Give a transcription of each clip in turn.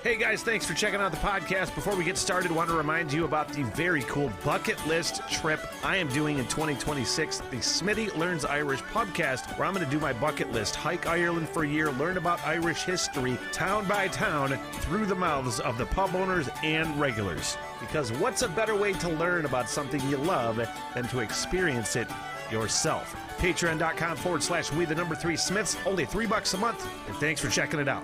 Hey guys, thanks for checking out the podcast. Before we get started, I want to remind you about the very cool bucket list trip I am doing in 2026, the Smitty Learns Irish podcast, where I'm going to do my bucket list, hike Ireland for a year, learn about Irish history, town by town, through the mouths of the pub owners and regulars. Because what's a better way to learn about something you love than to experience it yourself? Patreon.com/we3smiths, only $3 a month, and thanks for checking it out.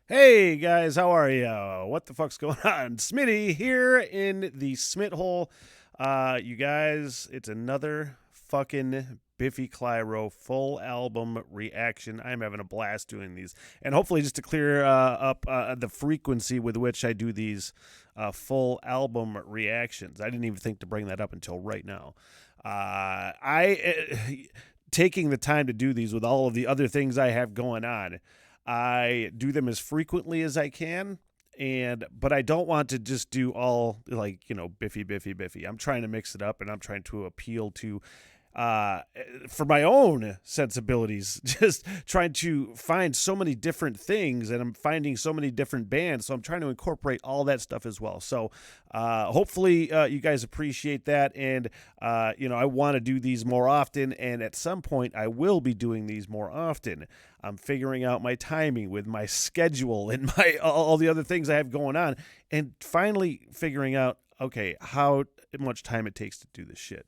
Hey guys, how are you? What the fuck's going on? Smitty here in the Smit hole. You guys, it's another fucking Biffy Clyro full album reaction. I'm having a blast doing these. And hopefully just to clear up the frequency with which I do these full album reactions. I didn't even think to bring that up until right now. Taking the time to do these with all of the other things I have going on, I do them as frequently as I can, but I don't want to just do all, like, Biffy. I'm trying to mix it up, and I'm trying to appeal to, for my own sensibilities, just trying to find so many different things, and I'm finding so many different bands, so I'm trying to incorporate all that stuff as well. So hopefully you guys appreciate that, and I want to do these more often, and at some point I will be doing these more often. I'm figuring out my timing with my schedule and my all the other things I have going on, and finally figuring out, okay, how much time it takes to do this shit.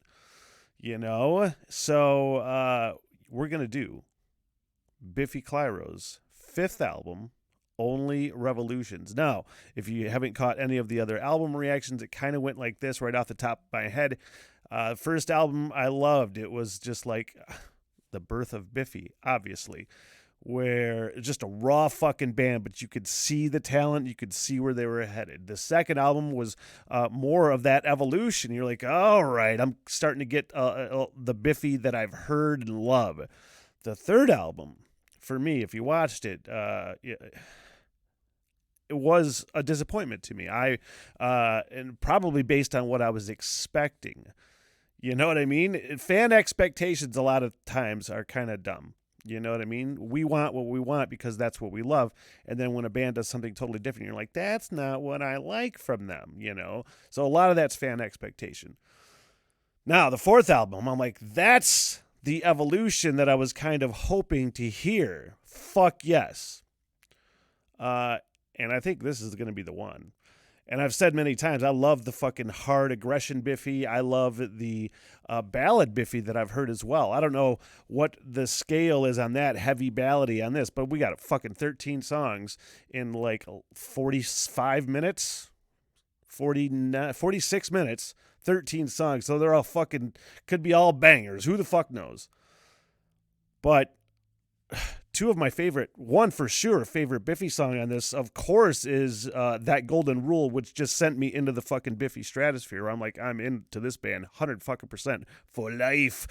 So we're going to do Biffy Clyro's 5th album, Only Revolutions. Now, if you haven't caught any of the other album reactions, it kind of went like this right off the top of my head. First album I loved. It was just like the birth of Biffy, obviously, where just a raw fucking band, but you could see the talent, you could see where they were headed. The second album was more of that evolution. You're like, all right, I'm starting to get the Biffy that I've heard and love. The third album, for me, if you watched it, it was a disappointment to me. And probably based on what I was expecting. You know what I mean? Fan expectations a lot of times are kind of dumb. You know what I mean? We want what we want because that's what we love. And then when a band does something totally different, you're like, that's not what I like from them, So a lot of that's fan expectation. Now, the fourth album, I'm like, that's the evolution that I was kind of hoping to hear. Fuck yes. And I think this is going to be the one. And I've said many times, I love the fucking hard aggression Biffy. I love the ballad Biffy that I've heard as well. I don't know what the scale is on that, heavy ballady on this, but we got fucking 13 songs in like 45 minutes, 46 minutes, 13 songs. So they're all fucking, could be all bangers. Who the fuck knows? But two of my one for sure favorite Biffy song on this, of course, is That Golden Rule, which just sent me into the fucking Biffy stratosphere. I'm like, I'm into this band 100% for life.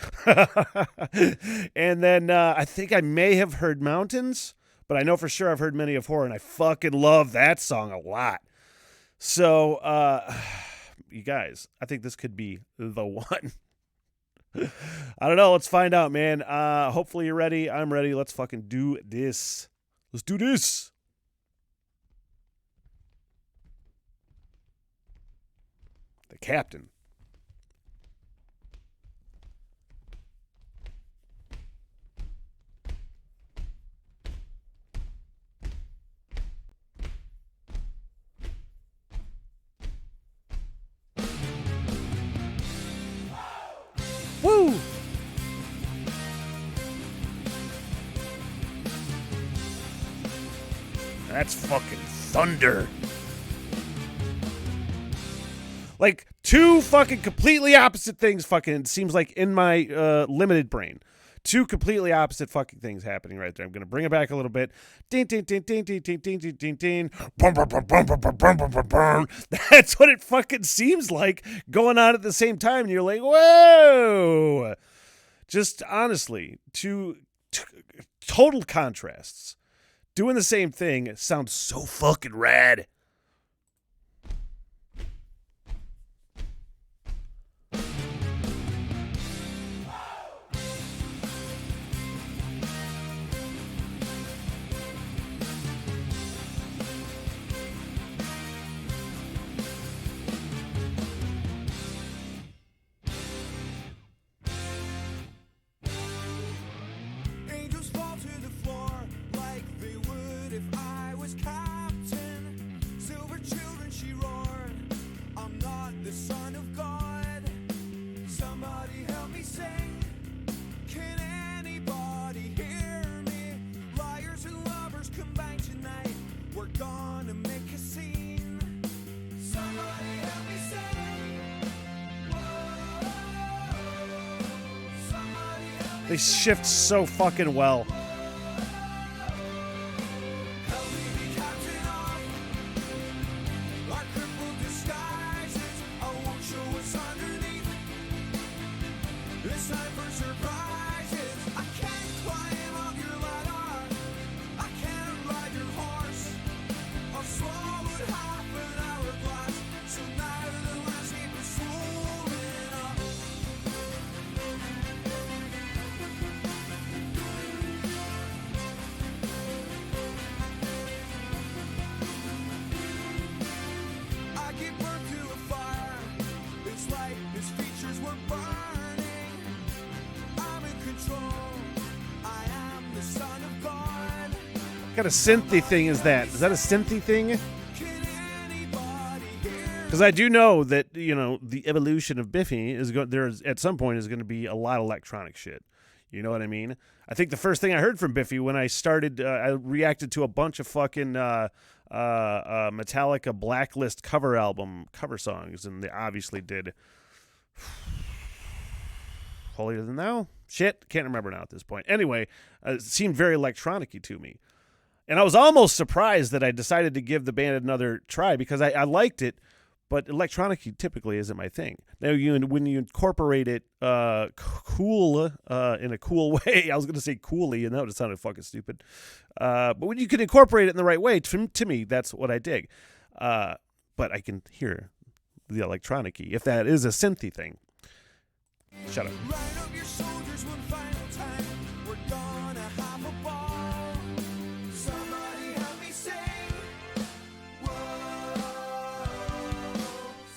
And then I think I may have heard Mountains, but I know for sure I've heard Many of Horror, and I fucking love that song a lot. So, you guys, I think this could be the one. I don't know. Let's find out, man. Hopefully you're ready. I'm ready. Let's fucking do this. Let's do this. The Captain. Woo! That's fucking thunder. Like, two fucking completely opposite things fucking seems like in my limited brain. Two completely opposite fucking things happening right there. I'm going to bring it back a little bit. Ding, ding, ding, ding, ding, ding, ding, ding, ding, ding. That's what it fucking seems like going on at the same time. And you're like, whoa. Just honestly, two total contrasts. Doing the same thing sounds so fucking rad. as captain. Silver children, she roared. I'm not the son of God. Somebody help me sing. Can anybody hear me? Liars and lovers combine tonight. We're gonna make a scene. Somebody help me sing. Whoa. Somebody help me They shift so fucking well. help me be captain of our crippled disguises. I won't show what's underneath. It's time for surprises. I can't climb up your ladder. I can't ride your horse. I've swallowed half an hourglass, so now the landscape is swollen up. I give birth to a fire. It's like his features were burning. I'm in control. I am the son of God. What kind of synthy thing is that? Is that a synthy thing? Can anybody hear? Because I do know that, you know, the evolution of Biffy is going there's at some point is going to be a lot of electronic shit. You know what I mean? I think the first thing I heard from Biffy when I started, I reacted to a bunch of fucking Metallica Blacklist cover songs, and they obviously did Holier Than Thou? Shit, can't remember now at this point. Anyway, it seemed very electronic-y to me. And I was almost surprised that I decided to give the band another try because I liked it, but electronic typically isn't my thing. Now, when you incorporate it cool in a cool way, I was going to say coolly, and that would have sounded fucking stupid. But when you can incorporate it in the right way, to me, that's what I dig. But I can hear the electronic-y, if that is a synthy thing. Shut up. Line up your soldiers one final time. We're gonna have a ball. Somebody help me sing. Whoa.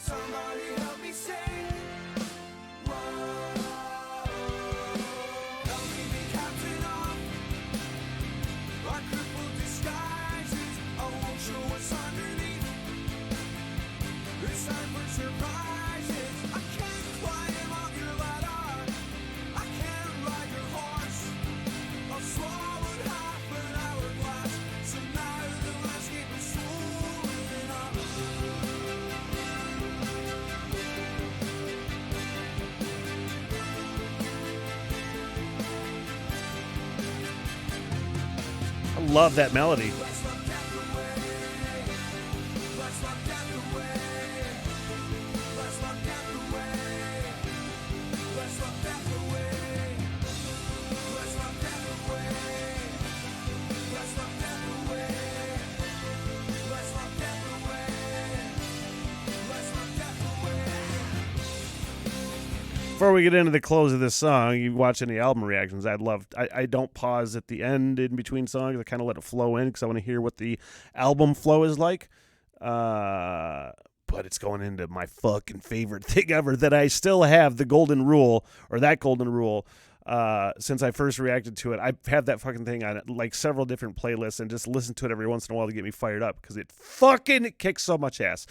Somebody help me sing. Whoa. Help me be captain of our crippled disguises. I won't show what's underneath. It's time for surprises. I can't climb up your ladder. I can't ride your horse. I've swallowed half an hourglass, so now the landscape is swollen up. I love that melody. Let's lock death away. Let's lock death away. Let's lock death away. Let's lock death away. Let's lock death away. Let's lock death away. Let's lock death away. Let's lock death away. Before we get into the close of this song, you watch any album reactions, I don't pause at the end in between songs. I kind of let it flow in because I want to hear what the album flow is like. But it's going into my fucking favorite thing ever that I still have, the golden rule, or that golden rule, since I first reacted to it. I've had that fucking thing on like several different playlists and just listen to it every once in a while to get me fired up because it fucking kicks so much ass.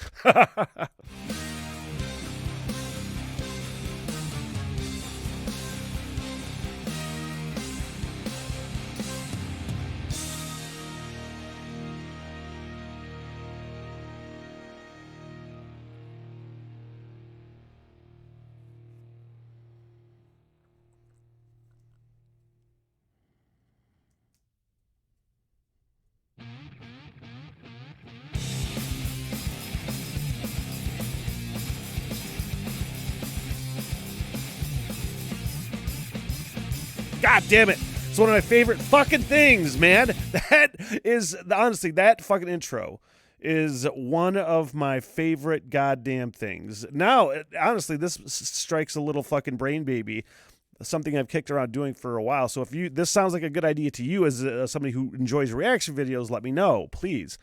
God damn it. It's one of my favorite fucking things, man. That is, honestly, that fucking intro is one of my favorite goddamn things. Now, honestly, this strikes a little fucking brain baby, something I've kicked around doing for a while. So if this sounds like a good idea to you as somebody who enjoys reaction videos, let me know, please.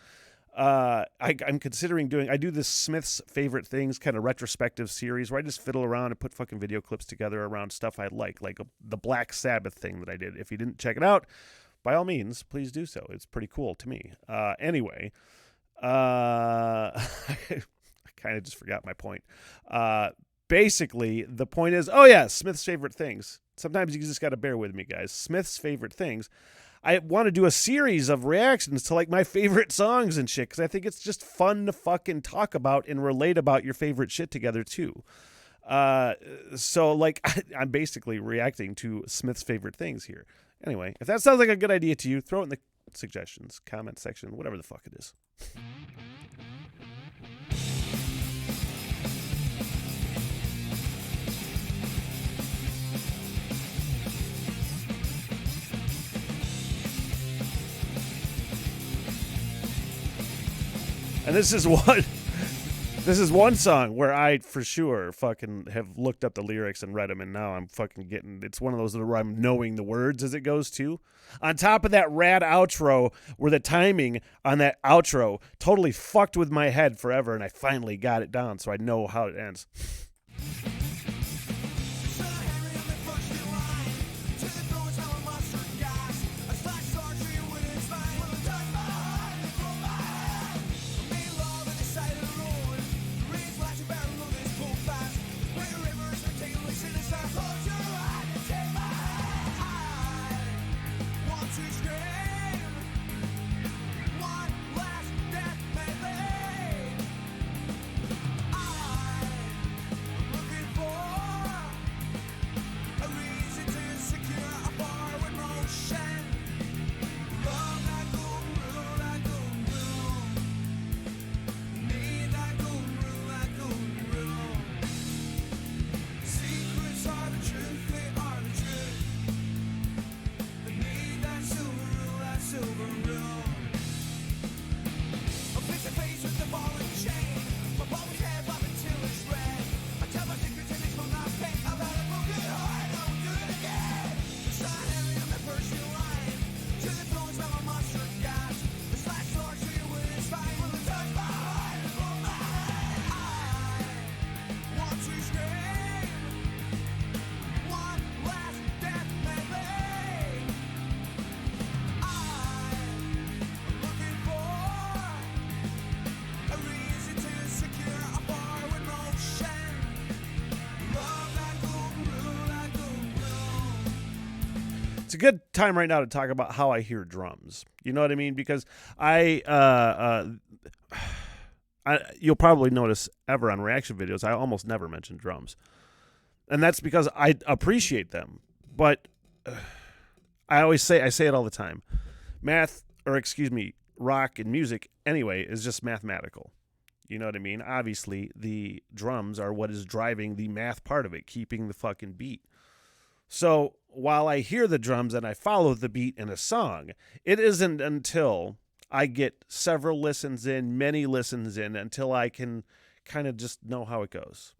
I'm considering I do this Smith's Favorite Things kind of retrospective series where I just fiddle around and put fucking video clips together around stuff I like the Black Sabbath thing that I did. If you didn't check it out, by all means, please do so. It's pretty cool to me. Anyway, I kind of just forgot my point. Basically, the point is, oh yeah, Smith's favorite things. Sometimes you just got to bear with me, guys. Smith's favorite things. I want to do a series of reactions to like my favorite songs and shit, because I think it's just fun to fucking talk about and relate about your favorite shit together too. So like I'm basically reacting to Smith's favorite things here. Anyway, if that sounds like a good idea to you, throw it in the suggestions, comment section, whatever the fuck it is. And this is one song where I for sure fucking have looked up the lyrics and read them, and now I'm fucking getting, it's one of those where I'm knowing the words as it goes too. On top of that rad outro, where the timing on that outro totally fucked with my head forever, and I finally got it down so I know how it ends. It's a good time right now to talk about how I hear drums. You know what I mean? Because you'll probably notice ever on reaction videos, I almost never mention drums. And that's because I appreciate them. But I say it all the time. Rock and music anyway is just mathematical. You know what I mean? Obviously, the drums are what is driving the math part of it, keeping the fucking beat. So while I hear the drums and I follow the beat in a song, it isn't until I get several listens in, many listens in, until I can kind of just know how it goes.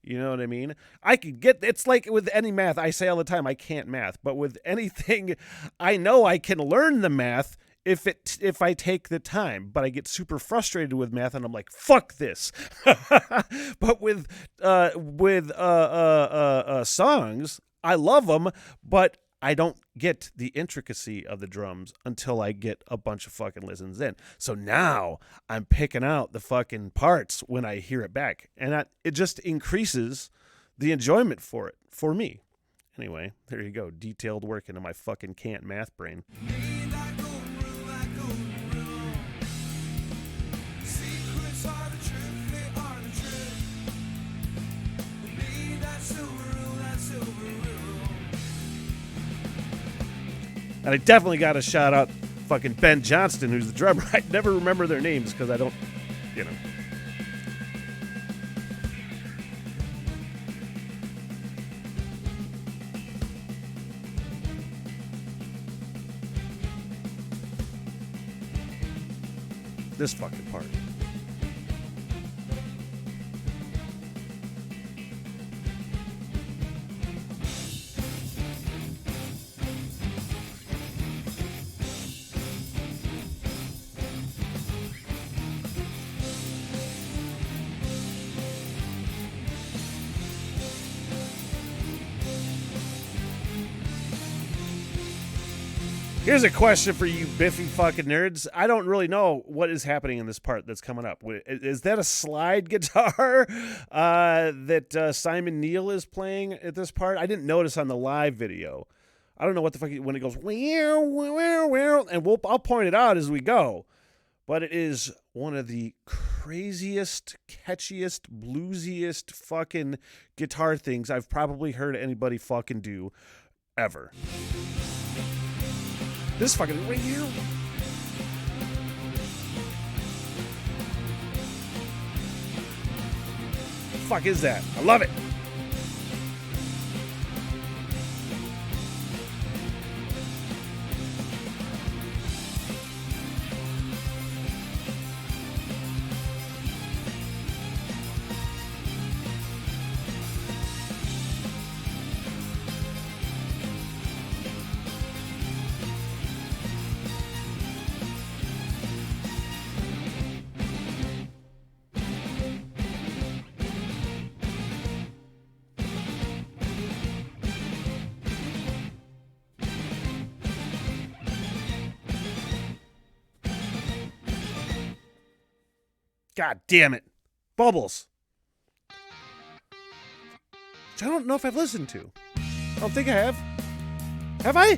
You know what I mean? It's like with any math, I say all the time, I can't math, but with anything, I know I can learn the math if I take the time, but I get super frustrated with math and I'm like, fuck this. But with songs, I love them, but I don't get the intricacy of the drums until I get a bunch of fucking listens in. So now I'm picking out the fucking parts when I hear it back. And it just increases the enjoyment for it, for me. Anyway, there you go. Detailed work into my fucking can't math brain. And I definitely got to shout out fucking Ben Johnston, who's the drummer. I never remember their names because I don't, you know. This fucking part. Here's a question for you Biffy fucking nerds. I don't really know what is happening in this part that's coming up. Is that a slide guitar that Simon Neil is playing at this part? I didn't notice on the live video. I don't know what the fuck when it goes and I'll point it out as we go. But it is one of the craziest, catchiest, bluesiest fucking guitar things I've probably heard anybody fucking do ever. This fucking right here. The fuck is that? I love it. God damn it. Bubbles. Which I don't know if I've listened to. I don't think I have. Have I?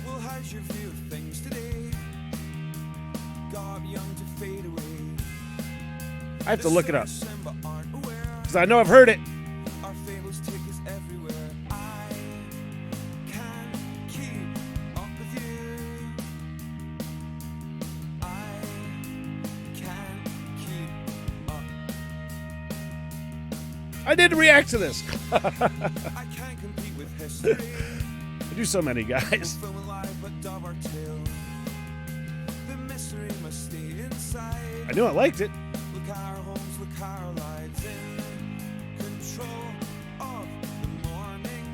Well, how's your view of things today? Got young to fade away. I have to look it up. Because I know I've heard it. Our fables take us everywhere. I can't keep up with you. I can't keep up. I did react to this. I can't compete with history. I do so many guys. Film alive but dub our tale. The mystery must stay inside. I knew I liked it. Look our homes, look our lives in control of the morning.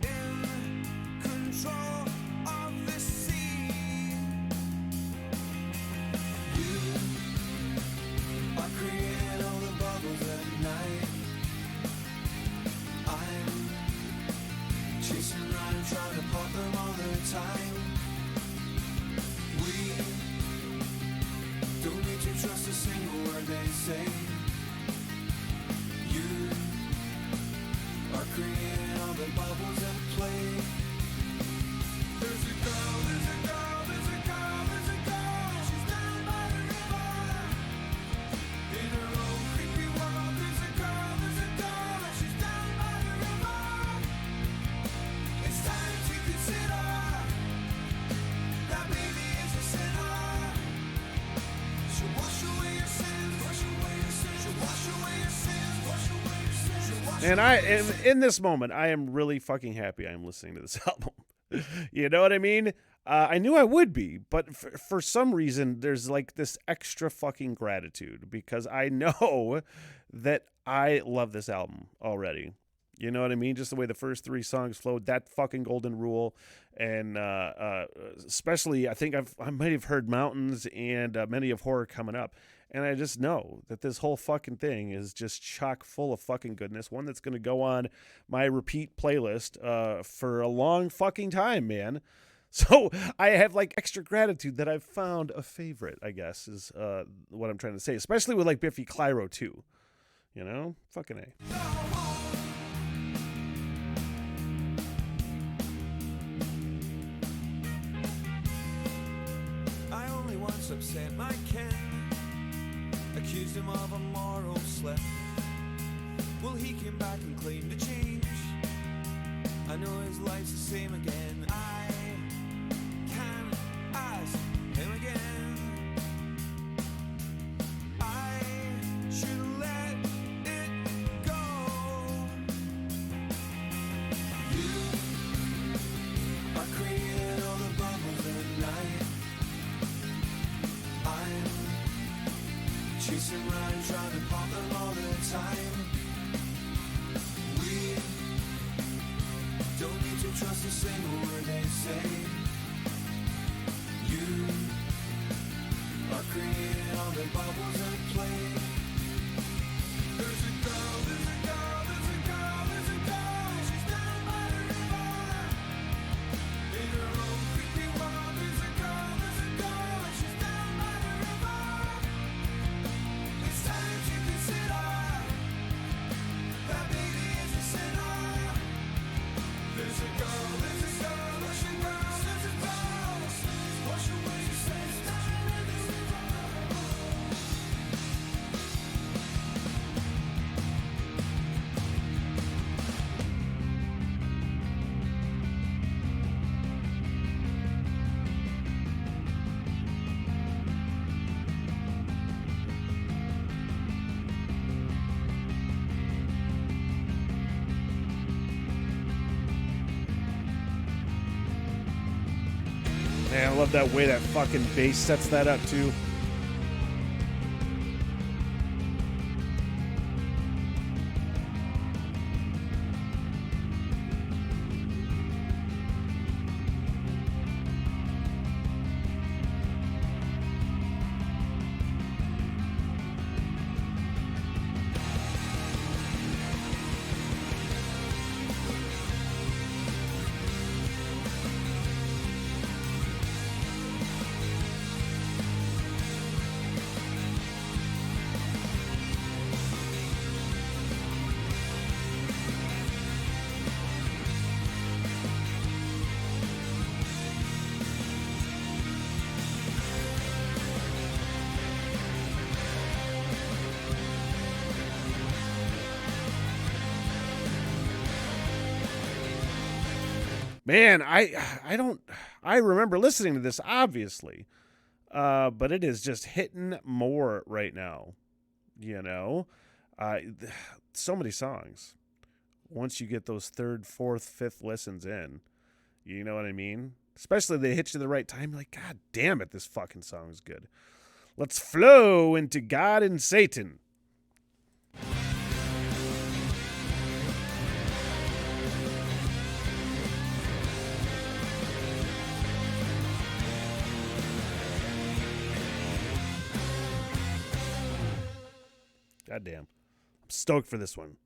In control of the sea. You are creating all the bubbles at night. I'm chasing around trying to pop them all the time. We don't need to trust a single word they say. You are creating all the bubbles at play. There's a girl, there's a girl, there's a girl, there's a girl. She's down by the river. In her own creepy world, there's a girl, there's a girl. She's down by the river. It's time to consider that baby is a sinner. She'll wash away your sins, wash away your sins. She'll wash away your sins, wash away your sins. She'll wash And I am in this moment, I am really fucking happy I'm listening to this album. You know what I mean? I knew I would be, but for some reason, there's like this extra fucking gratitude because I know that I love this album already. You know what I mean? Just the way the first three songs flowed, that fucking golden rule. And especially, I think I might have heard Mountains and many of Horror coming up. And I just know that this whole fucking thing is just chock full of fucking goodness. One that's going to go on my repeat playlist for a long fucking time, man. So I have like extra gratitude that I've found a favorite, I guess, is what I'm trying to say. Especially with like Biffy Clyro too. You know? Fucking A. I only once upset my Ken, accused him of a moral slip. Well, he came back and claimed to change. I know his life's the same again. I can ask him again. I should let it go. You are creating all the bubbles at night. I'm chasing around trying to pop them all the time. We don't need to trust a single word they say. You are creating all the bubbles at play. There's a girl, there's a girl, Man, I love that way that fucking bass sets that up too. Man, I remember listening to this obviously, but it is just hitting more right now. You know, so many songs. Once you get those third, fourth, fifth listens in, you know what I mean. Especially they hit you the right time. You're like, God damn it, this fucking song is good. Let's flow into God and Satan. Goddamn. I'm stoked for this one.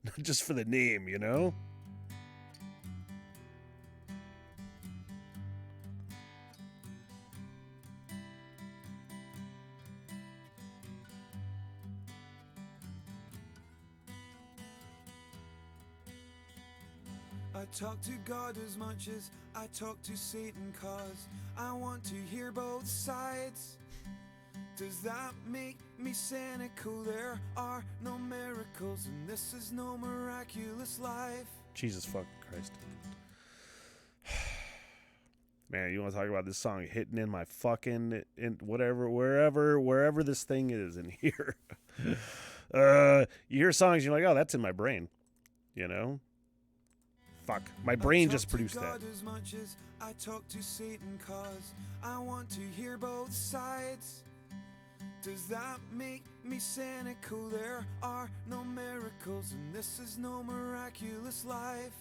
Not just for the name, you know? I talk to God as much as I talk to Satan, cause I want to hear both sides. Does that make me cynical? There are no miracles, and this is no miraculous life. Jesus fucking Christ. Man, you want to talk about this song hitting in my fucking, in whatever, wherever this thing is in here. You hear songs, you're like, oh, that's in my brain. You know? Fuck. My brain just produced that. As much as I talk to Satan, cause I want to hear both sides. Does that make me cynical? There are no miracles, and this is no miraculous life.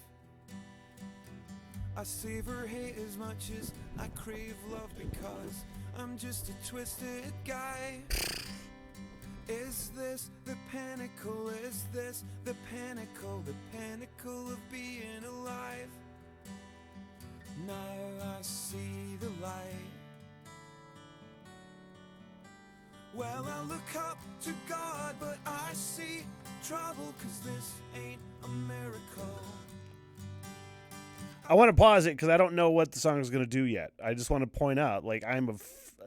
I savor hate as much as I crave love, because I'm just a twisted guy. Is this the pinnacle? Is this the pinnacle? The pinnacle of being alive? Now I see the light. Well, I look up to God, but I see trouble, 'cause this ain't a miracle. I want to pause it because I don't know what the song is going to do yet. I just want to point out, like, I'm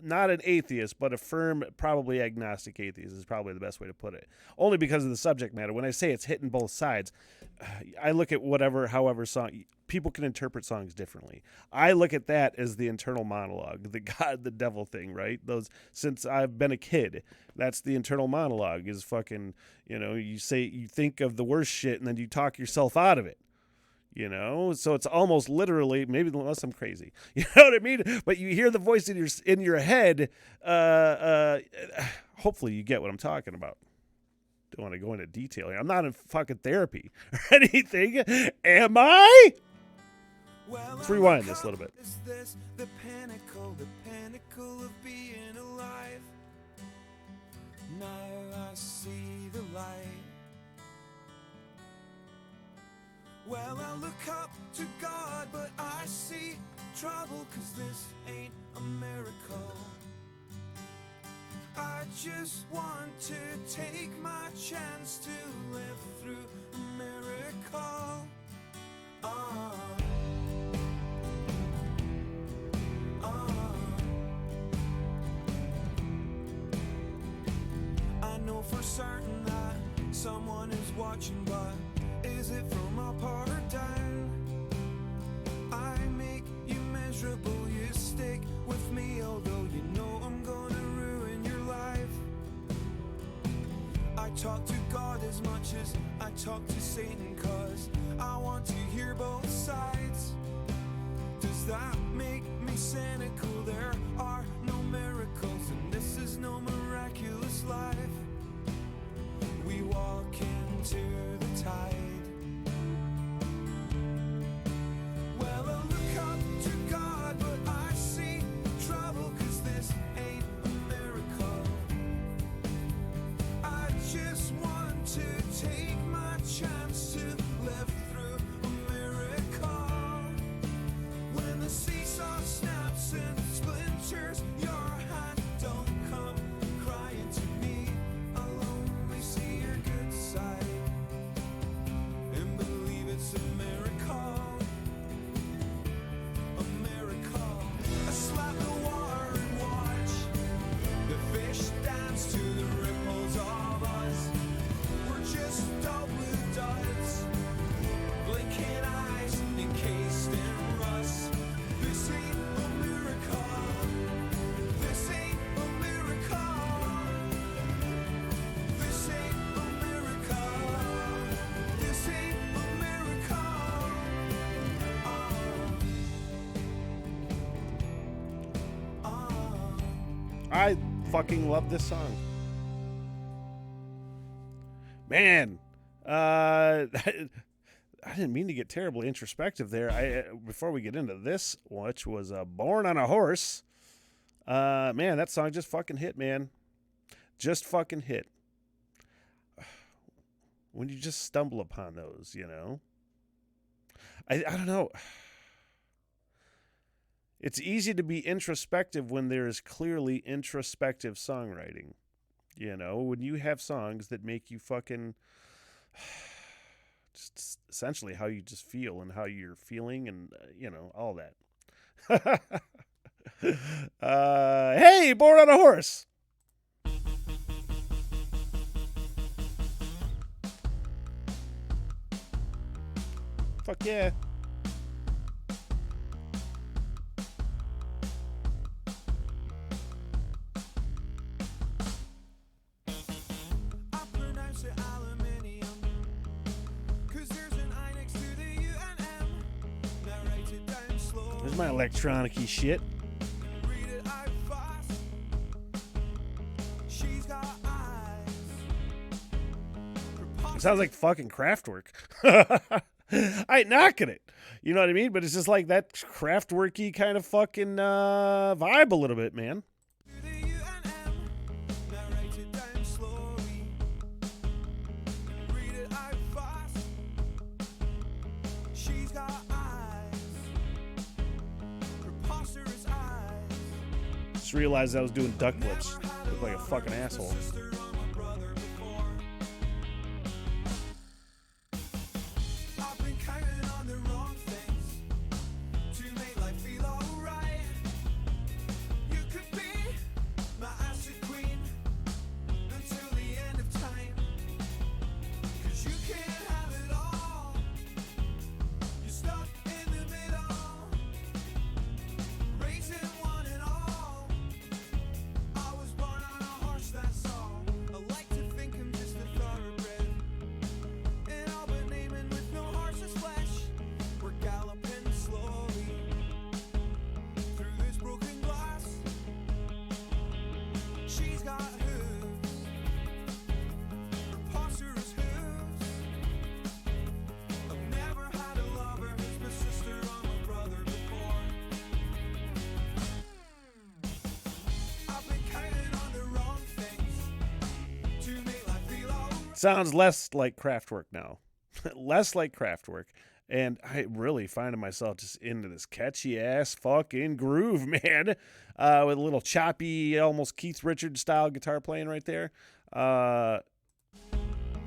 not an atheist, but a firm, probably agnostic atheist is probably the best way to put it. Only because of the subject matter. When I say it's hitting both sides, I look at however song, people can interpret songs differently. I look at that as the internal monologue, the God, the devil thing, right? Since I've been a kid, that's the internal monologue is fucking, you think of the worst shit and then you talk yourself out of it. So it's almost literally, maybe unless I'm crazy, you know what I mean? But you hear the voice in your head. Hopefully you get what I'm talking about. Don't want to go into detail here. I'm not in fucking therapy or anything. Am I? Well, Let's rewind this a little bit. Is this the pinnacle of being alive? Now I see the light. Well, I look up to God, but I see trouble, 'cause this ain't a miracle. I just want to take my chance to live through a miracle. I know for certain that someone is watching, but is it from up or down? I make you miserable, you stick with me, although you know I'm gonna ruin your life. I talk to God as much as I talk to Satan, 'cause I want to hear both sides. Does that make me I'm cynical, there are no miracles, and this is no miraculous life. We walk into the tide. Well, I look up to God, but I see trouble, 'cause this ain't a miracle. I just want to take my chance to live through a miracle. When the seesaw snaps and splinters, your hand don't come crying to me. I'll only see your good side and believe it's a miracle. A miracle. I slap the water and watch the fish dance to the ripples of us. We're just dull blue dots, blinking eyes encased in rust. This ain't a miracle. This ain't a miracle. This ain't a miracle. This ain't a miracle. I fucking love this song. Man, I didn't mean to get terribly introspective there. Before we get into this, which was Born on a Horse, man, that song just fucking hit, man. Just fucking hit. When you just stumble upon those, you know. I don't know. It's easy to be introspective when there is clearly introspective songwriting. You know, when you have songs that make you fucking just essentially how you just feel and how you're feeling and, you know, all that. Hey, Born on a Horse. Fuck yeah. I pronounce it aluminium, 'cause there's an I next to the U and M. Now write it down slow. There's my electronic-y shit. Read it out fast. She's got eyes. It sounds like fucking Kraftwerk. I ain't knocking it. You know what I mean? But it's just like that Kraftwerky kind of fucking vibe a little bit, man. To the U and M. Now write it down slowly. Read it out fast. She's got eyes. Preposterous eyes. Just realized I was doing duck lips. Look like a fucking asshole. Sister or my brother before. I've been counting on the wrong things to make life feel alright. You could be my acid queen until the end of time. 'Cause you can't have it all. You're stuck in the middle, raising one and all. I was born on a horse, that's all. I like to think I'm just a thoroughbred, an Albanese with no horse's flesh. We're galloping slowly through this broken glass. She's got hooves, preposterous hooves. I've never had a lover who's my sister or my brother before. I've been counting on the wrong things to make life feel alright. Sounds less like Kraftwerk now. Less like Kraftwerk. And I really finding myself just into this catchy ass fucking groove, man. With a little choppy, almost Keith Richards style guitar playing right there.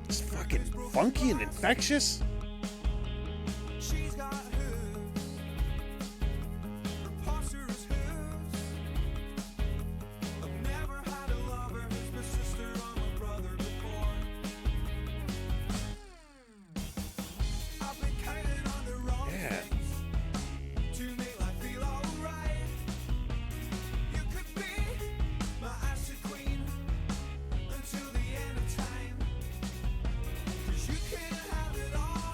It's fucking funky and infectious. She's got hooves, preposterous hooves. I've never had a lover who's my sister or my brother before. I've been counting on the wrong Yeah. things to make life feel alright. You could be my acid queen until the end of time. 'Cause you can't have it all.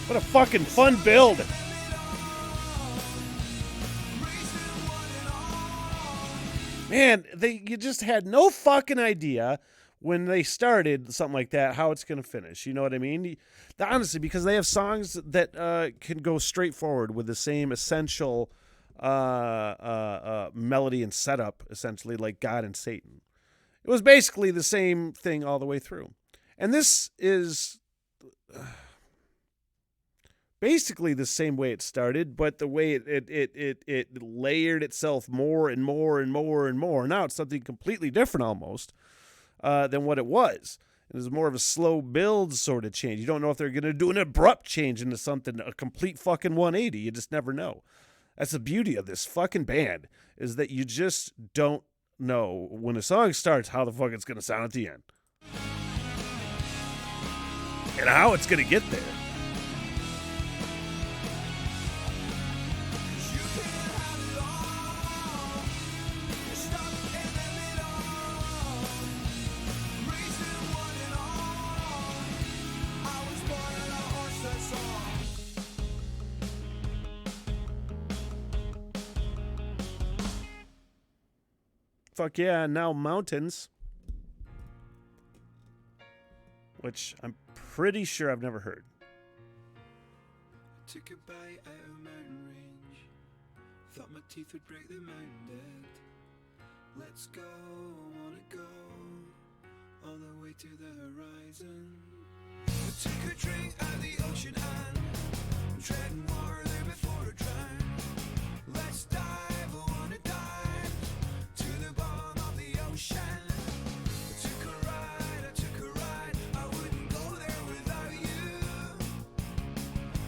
What a fucking fun build. Man, you just had no fucking idea when they started something like that how it's going to finish. You know what I mean? Honestly, because they have songs that can go straight forward with the same essential melody and setup, essentially, like God and Satan. It was basically the same thing all the way through. And this is basically the same way it started, but the way it layered itself more and more and more and more. Now it's something completely different almost than what it was. It was more of a slow build sort of change. You don't know if they're going to do an abrupt change into something, a complete fucking 180. You just never know. That's the beauty of this fucking band, is that you just don't know when a song starts how the fuck it's going to sound at the end. And how it's going to get there. Fuck yeah, and now Mountains, which I'm pretty sure I've never heard. Took a bite out of mountain range. Thought my teeth would break the mountain dead. Let's go, I wanna go all the way to the horizon. I took a drink out of the ocean and treading water there before I drown. Let's dive, I wanna dive to the bottom of the ocean. I took a ride, I wouldn't go there without you.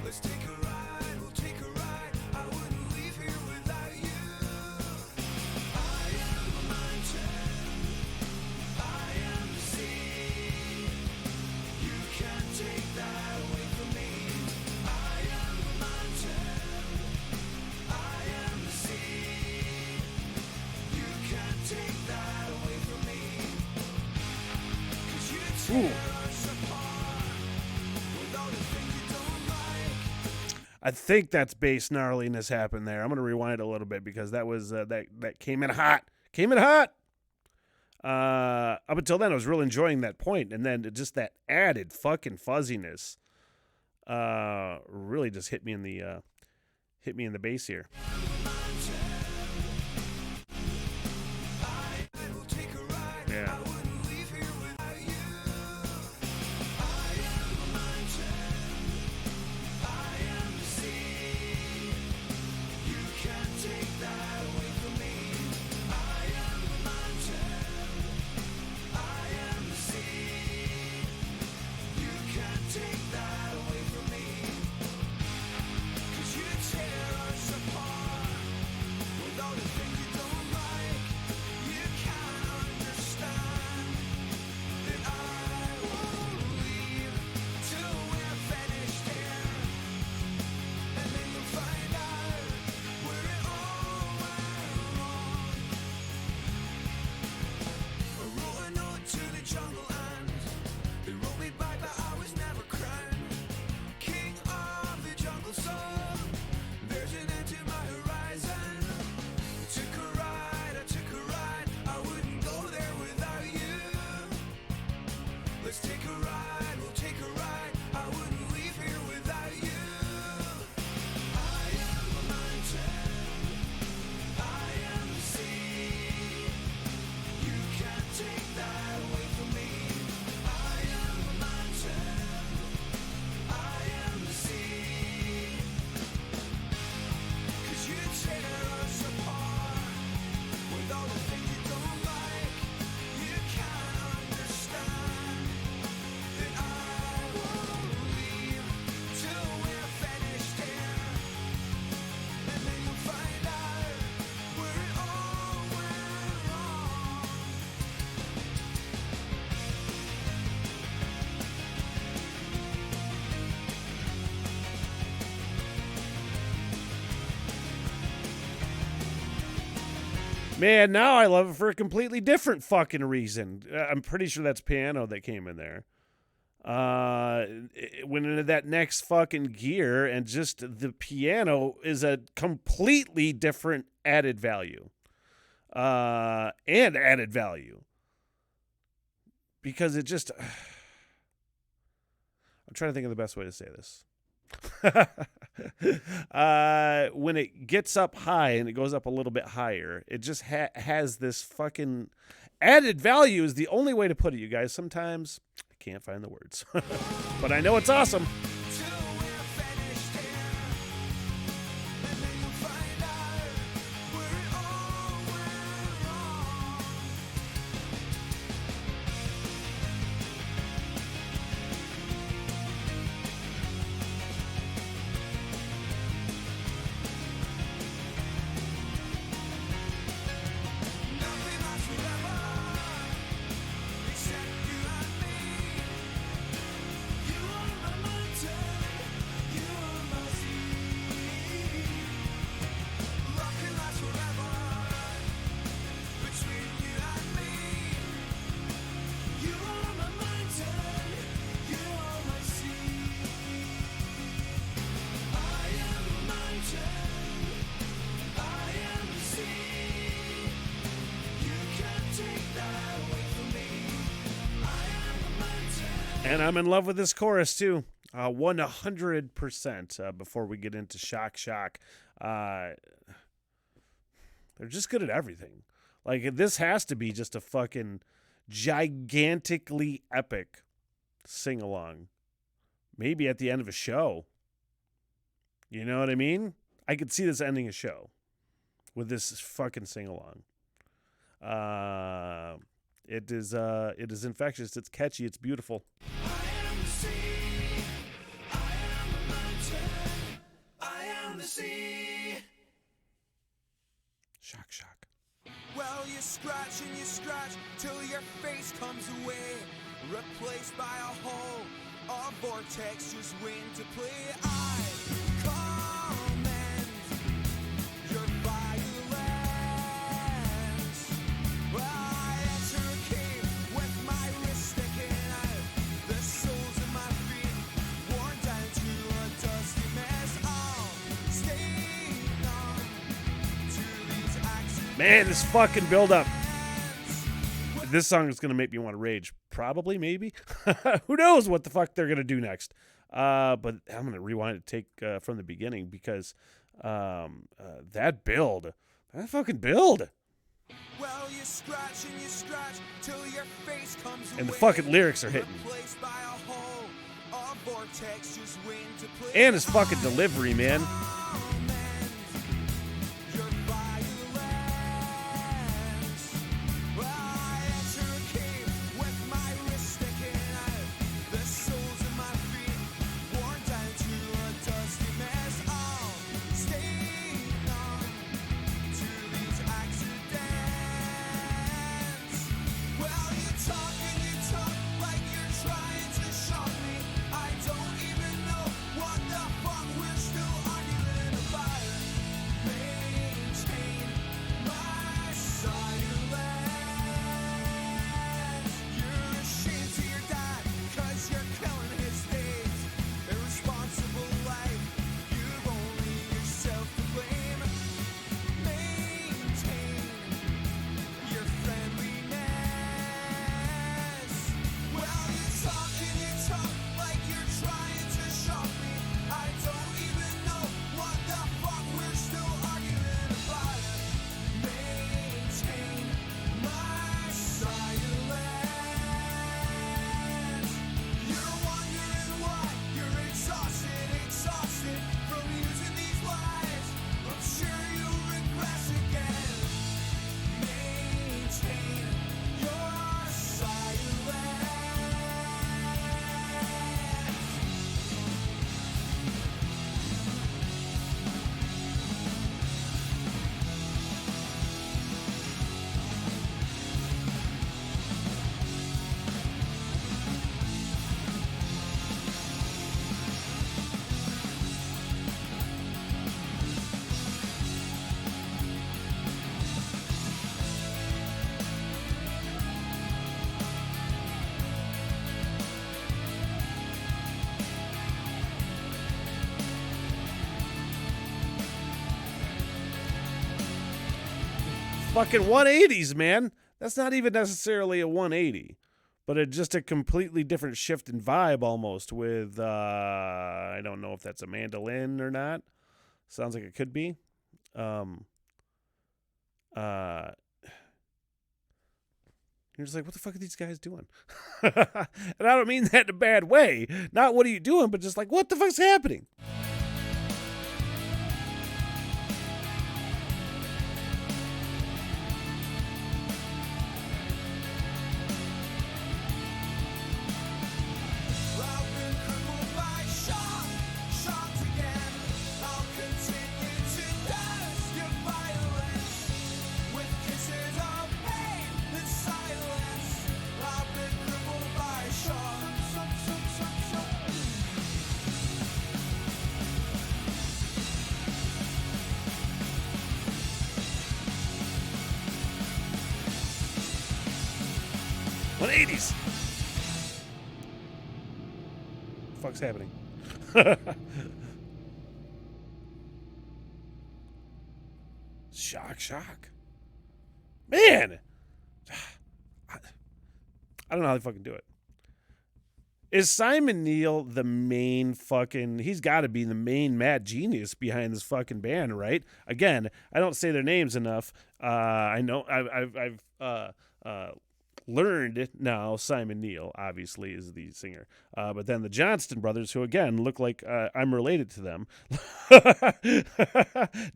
Let's take a ride, we'll take a ride, I wouldn't leave here without you. I am a mountain, I am the sea. You can't take that away from me. I am a mountain, I am the sea. You can't take that away from me. 'Cause you tear us apart with all the things you don't like. I think that's bass gnarliness happened there. I'm going to rewind a little bit because that was that came in hot. Came in hot. Up until then, I was really enjoying that point, and then just that added fucking fuzziness really just hit me in the bass here. Yeah. Man, now I love it for a completely different fucking reason. I'm pretty sure that's piano that came in there. It went into that next fucking gear, and just the piano is a completely different added value. And added value. Because it just... I'm trying to think of the best way to say this. When it gets up high and it goes up a little bit higher, it just has this fucking added value is the only way to put it, you guys. Sometimes I can't find the words, but I know it's awesome. And I'm in love with this chorus too. 100% before we get into Shock. They're just good at everything. Like, this has to be just a fucking gigantically epic sing-along. Maybe at the end of a show. You know what I mean? I could see this ending a show with this fucking sing-along. It is infectious. It's catchy. It's beautiful. I am the sea. I am the mountain. I am the sea. Shock. Well, you scratch till your face comes away, replaced by a hole, a vortex, just wind to play. I commend your violence. Well, I enter a cave with my wrist sticking out, the soles of my feet worn down to a dusty mess. I'll stay numb to these accidents. Man, this fucking build-up. This song is going to make me want to rage. Probably, maybe. Who knows what the fuck they're going to do next. But I'm going to rewind it, take from the beginning, because that fucking build. Well, you scratch till your face comes And the away, fucking lyrics are hitting. replaced by a hole, a vortex, just wind to play. And his fucking delivery, man. Your violence. Well, I enter a cave with my wrist sticking out, the soles of my feet worn down to a dusty mess. I'll stay numb to these accidents. Well, you talk like you're trying to shock me. I don't even know what the fuck we're still arguing about. Fucking 180s, man. That's not even necessarily a 180, but it's just a completely different shift in vibe almost with, I don't know if that's a mandolin or not. Sounds like it could be. You're just like, what the fuck are these guys doing? And I don't mean that in a bad way. Not what are you doing, but just like, what the fuck's happening? I've been crippled by shock again. I'll continue to dust your violence with kisses of pain and silence. I've been crippled by shock. '80s. Fuck's happening? Shock. Man! I don't know how they fucking do it. Is Simon Neil the main fucking... He's got to be the main mad genius behind this fucking band, right? Again, I don't say their names enough. I know I've learned now Simon Neil, obviously, is the singer. But then the Johnston brothers, who, again, look like I'm related to them.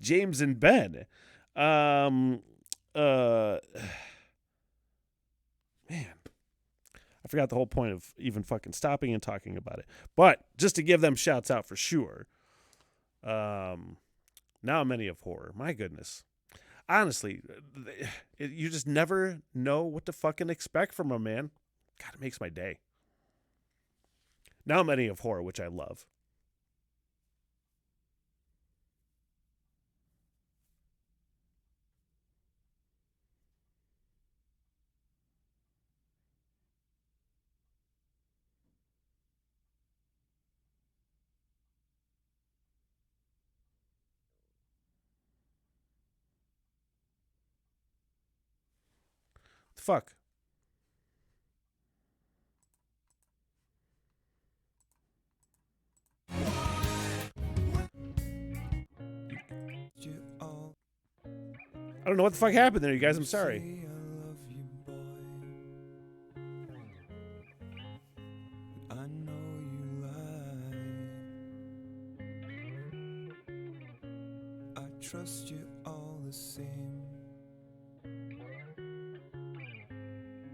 James and Ben. Man, I forgot the whole point of even fucking stopping and talking about it. But just to give them shouts out for sure. Now many of horror. My goodness. Honestly, you just never know what to fucking expect from a man. God, it makes my day. Now many of horror, which I love. The fuck? I don't know what the fuck happened there, you guys. I'm sorry. I know you lie. I trust you all the same.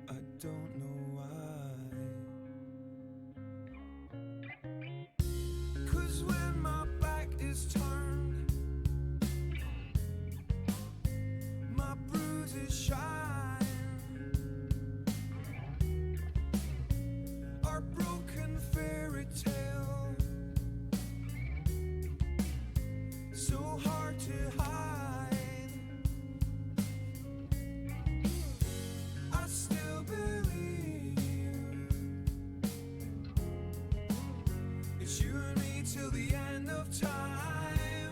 I don't know why. 'Cause when my back is turned, my bruises shine. Our broken fairy tale, so hard to hide. I still believe it's you and me till the end of time.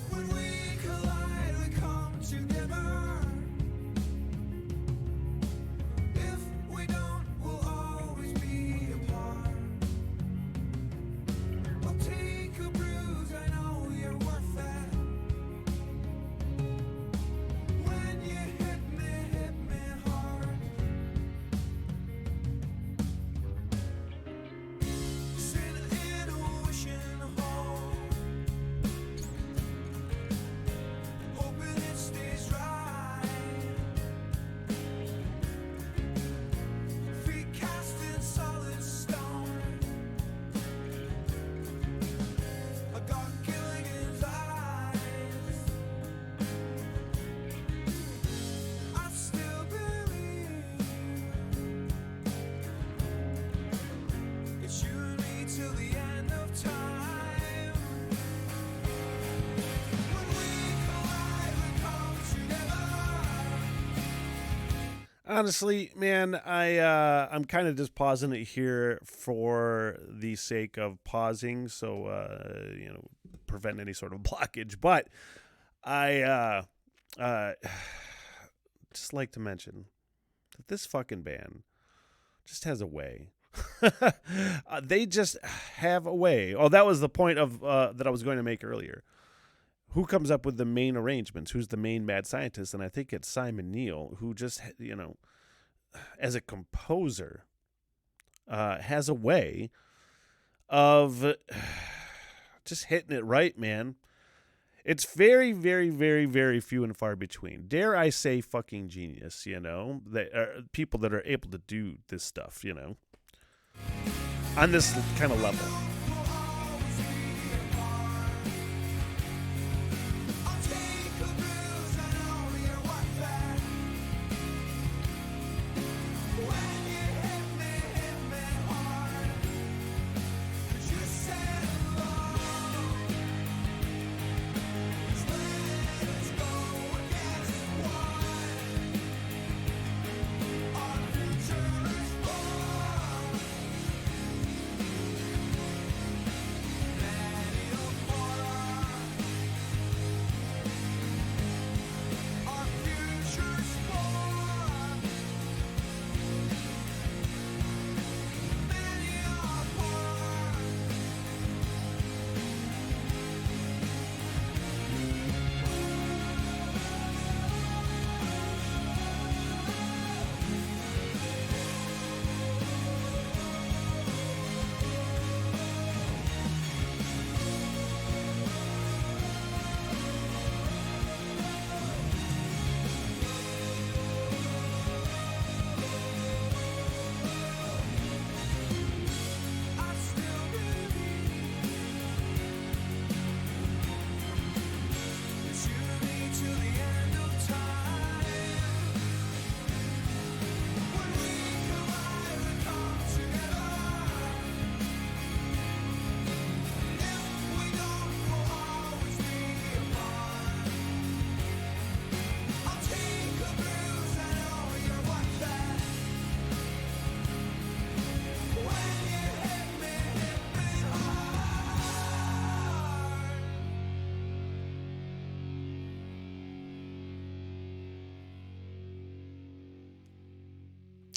When we collide, we come together. If we don't, we'll always be apart. I'll take a bruise, I know you're worth that. When you hit me hard. Send in a wishing hole, hoping it stays right. Feet cast in solid stone, a God killing his eyes. I still believe it's you and me till the end of time. When we collide, we come together. Honestly, man, I'm kind of just pausing it here for the sake of pausing, so prevent any sort of blockage. But I uh, just like to mention that this fucking band just has a way. They just have a way. Oh, that was the point of that I was going to make earlier. Who comes up with the main arrangements? Who's the main mad scientist? And I think it's Simon Neil, who just, as a composer, has a way of just hitting it right, man. It's very, very, very, very few and far between. Dare I say fucking genius, that are people that are able to do this stuff, on this kind of level.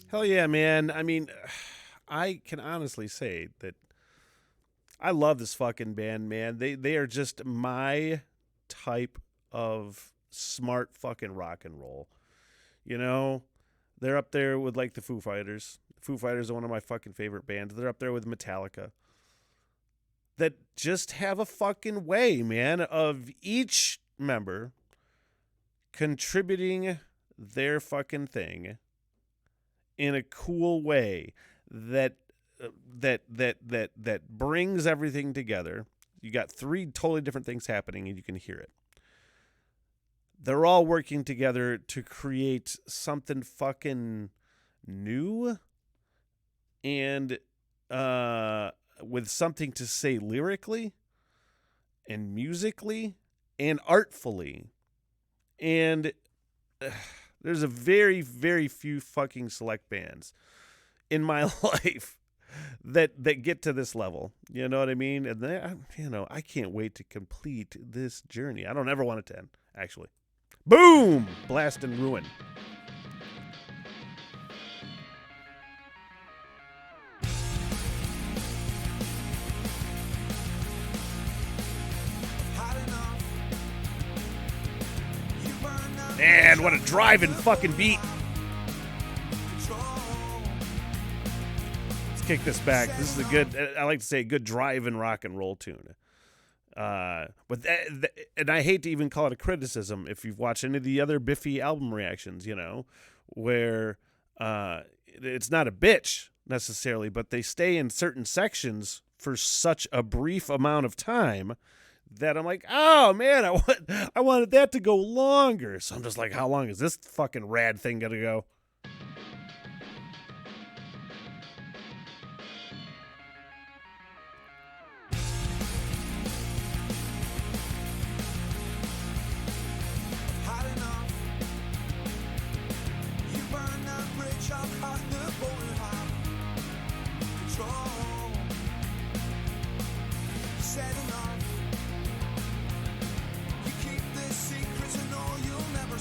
Hell yeah, man. I mean, I can honestly say that I love this fucking band, man. They are just my type of smart fucking rock and roll. They're up there with like the Foo Fighters. Foo Fighters are one of my fucking favorite bands. They're up there with Metallica. That just have a fucking way, man, of each member contributing their fucking thing in a cool way that brings everything together. You got three totally different things happening and you can hear it. They're all working together to create something fucking new and with something to say lyrically and musically and artfully. And there's a very, very few fucking select bands in my life that get to this level. You know what I mean? And I can't wait to complete this journey. I don't ever want it to end, actually. Boom! Blast and ruin. Man, what a driving fucking beat. Let's kick this back. This is a good, I like to say, a good drive-in rock and roll tune. And I hate to even call it a criticism if you've watched any of the other Biffy album reactions, where it's not a bitch necessarily, but they stay in certain sections for such a brief amount of time that I'm like, oh man, I wanted that to go longer. So I'm just like, how long is this fucking rad thing gonna go? Set enough. You keep this secret and know you'll never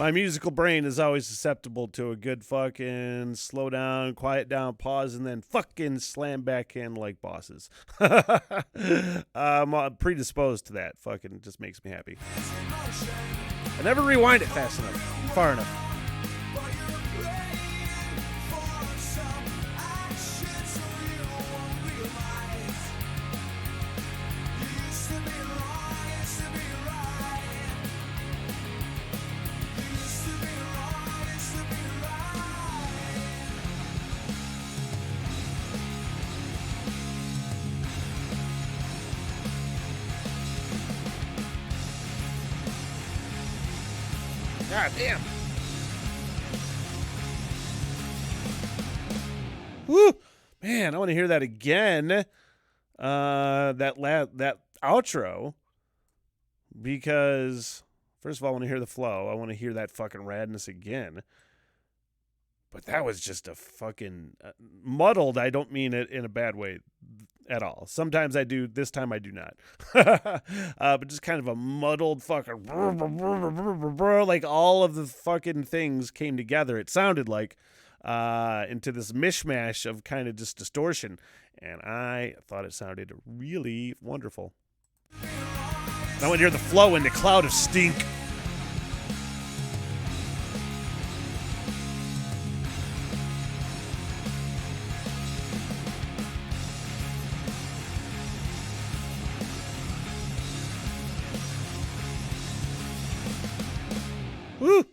My musical brain is always susceptible to a good fucking slow down, quiet down, pause, and then fucking slam back in like bosses. I'm predisposed to that. Fucking just makes me happy. I never rewind it fast enough, far enough. God damn. Woo! Man, I want to hear that again. That outro. Because, first of all, I want to hear the flow. I want to hear that fucking radness again. But that was just a fucking muddled. I don't mean it in a bad way at all. Sometimes I do. This time I do not. But just kind of a muddled fucking like all of the fucking things came together. It sounded like into this mishmash of kind of just distortion. And I thought it sounded really wonderful. I want to hear the flow in the cloud of stink. Woo!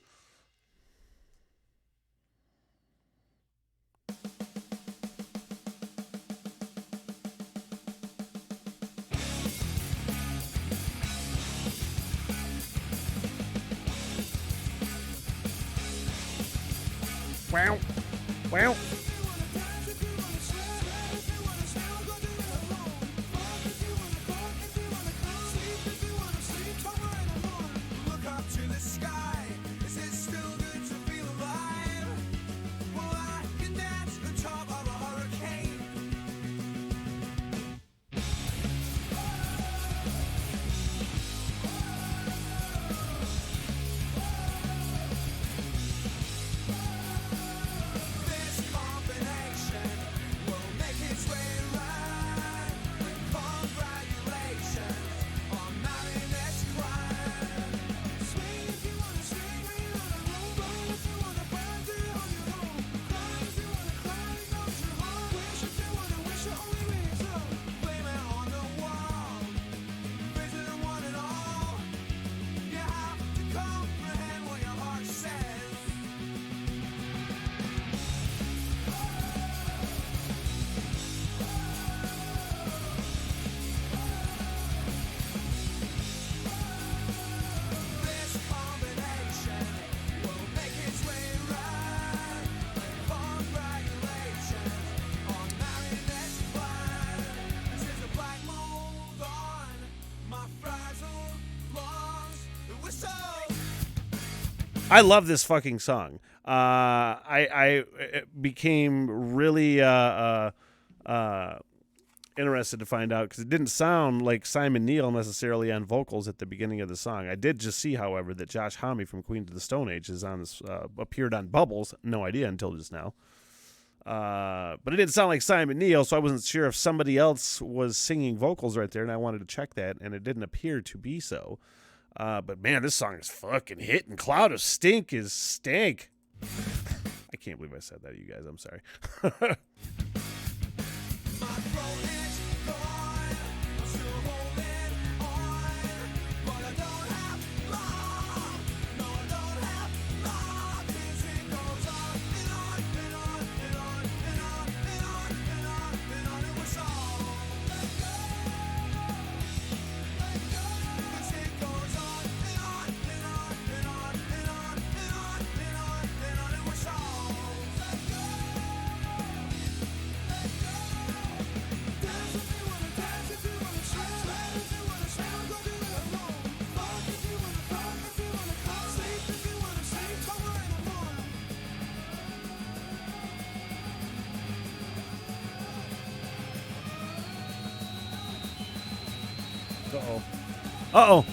Wow. Wow. I love this fucking song. I became really interested to find out because it didn't sound like Simon Neil necessarily on vocals at the beginning of the song. I did just see, however, that Josh Homme from Queens of the Stone Age is on this, appeared on Bubbles. No idea until just now. But it didn't sound like Simon Neil, so I wasn't sure if somebody else was singing vocals right there, and I wanted to check that, and it didn't appear to be so. But man, this song is fucking hitting. Cloud of Stink is stank. I can't believe I said that, you guys. I'm sorry. Uh-oh.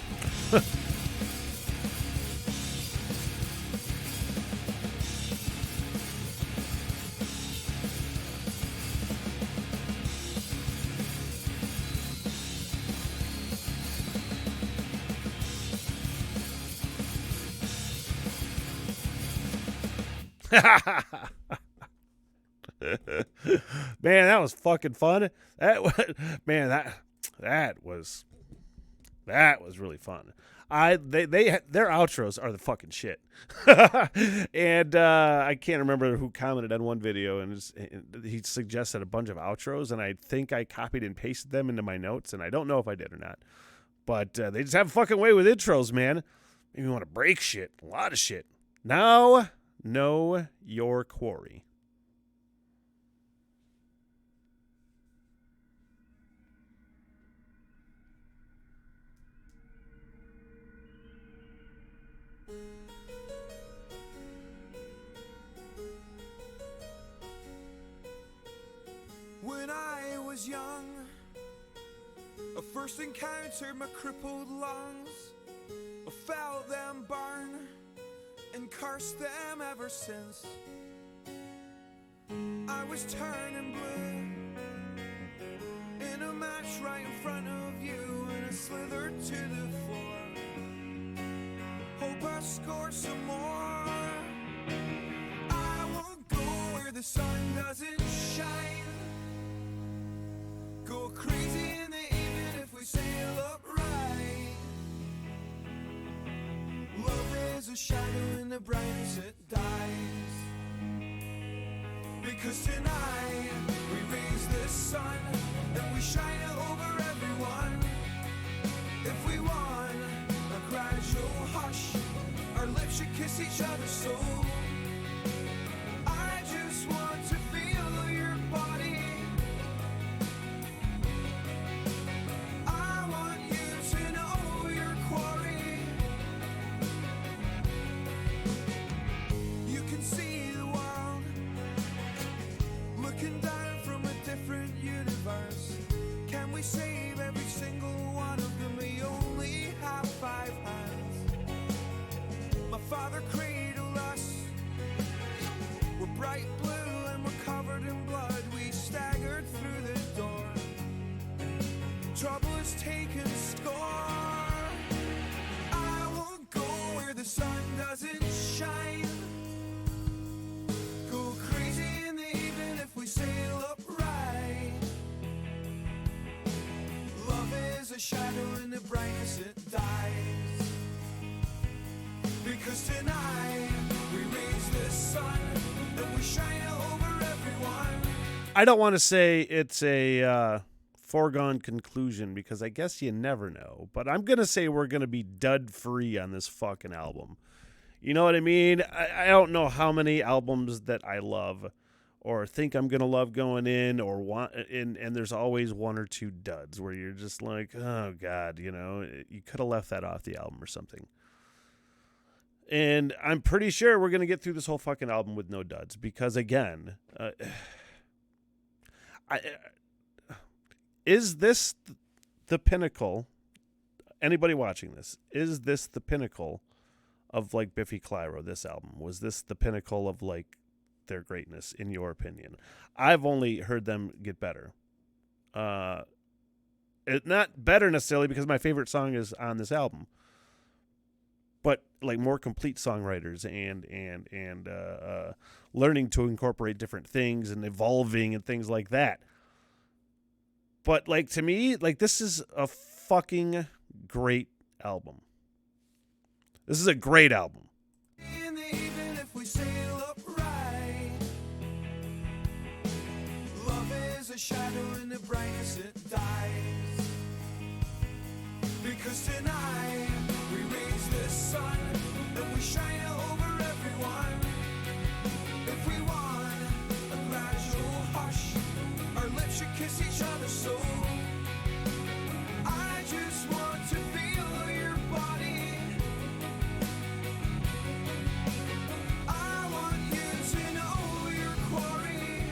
Man, that was fucking fun. Man, that was really fun. Their outros are the fucking shit. And I can't remember who commented on one video, and he suggested a bunch of outros, and I think I copied and pasted them into my notes, and I don't know if I did or not. But they just have a fucking way with intros, man. You want to break shit, a lot of shit. Now, know your quarry. When I was young, I first encountered my crippled lungs. I felt them burn and cursed them ever since. I was turning blue in a match right in front of you, and I slithered to the floor. Hope I score some more. I won't go where the sun doesn't shine. Go crazy in the evening if we sail upright. Love is a shadow in the brightness it dies. Because tonight we raise the sun and we shine it over everyone. If we want a gradual hush, our lips should kiss each other so. I just want to feel your body. I want you to know your quarry. You can see the world looking down from a different universe. Can we save every single one of them? We only have 5 hands. My father cradled us. We're bright blue and we're covered in blood. We staggered through the door. Trouble has taken score. I won't go where the sun doesn't shine. Go crazy in the evening if we sail upright. Love is a shadow in the brightness it dies. Because tonight we raise the sun and we shine it over everyone. I don't want to say it's a foregone conclusion because I guess you never know. But I'm going to say we're going to be dud free on this fucking album. You know what I mean? I don't know how many albums that I love or think I'm going to love going in or want. And there's always one or two duds where you're just like, oh, God, you know, you could have left that off the album or something. And I'm pretty sure we're going to get through this whole fucking album with no duds because, again, is this the pinnacle? Anybody watching this, is this the pinnacle of like Biffy Clyro, this album? Was this the pinnacle of like their greatness in your opinion? I've only heard them get better. Not better necessarily because my favorite song is on this album, but like more complete songwriters and learning to incorporate different things and evolving and things like that. But like to me, like this is a fucking great album. This is a great album. In the evening if we sail upright. Love is a shadow in the brightness it dies. Because tonight we raise the sun and we shine it over everyone. If we want a gradual hush, our lips should kiss each other so. I just want to feel your body. I want you to know your quarry.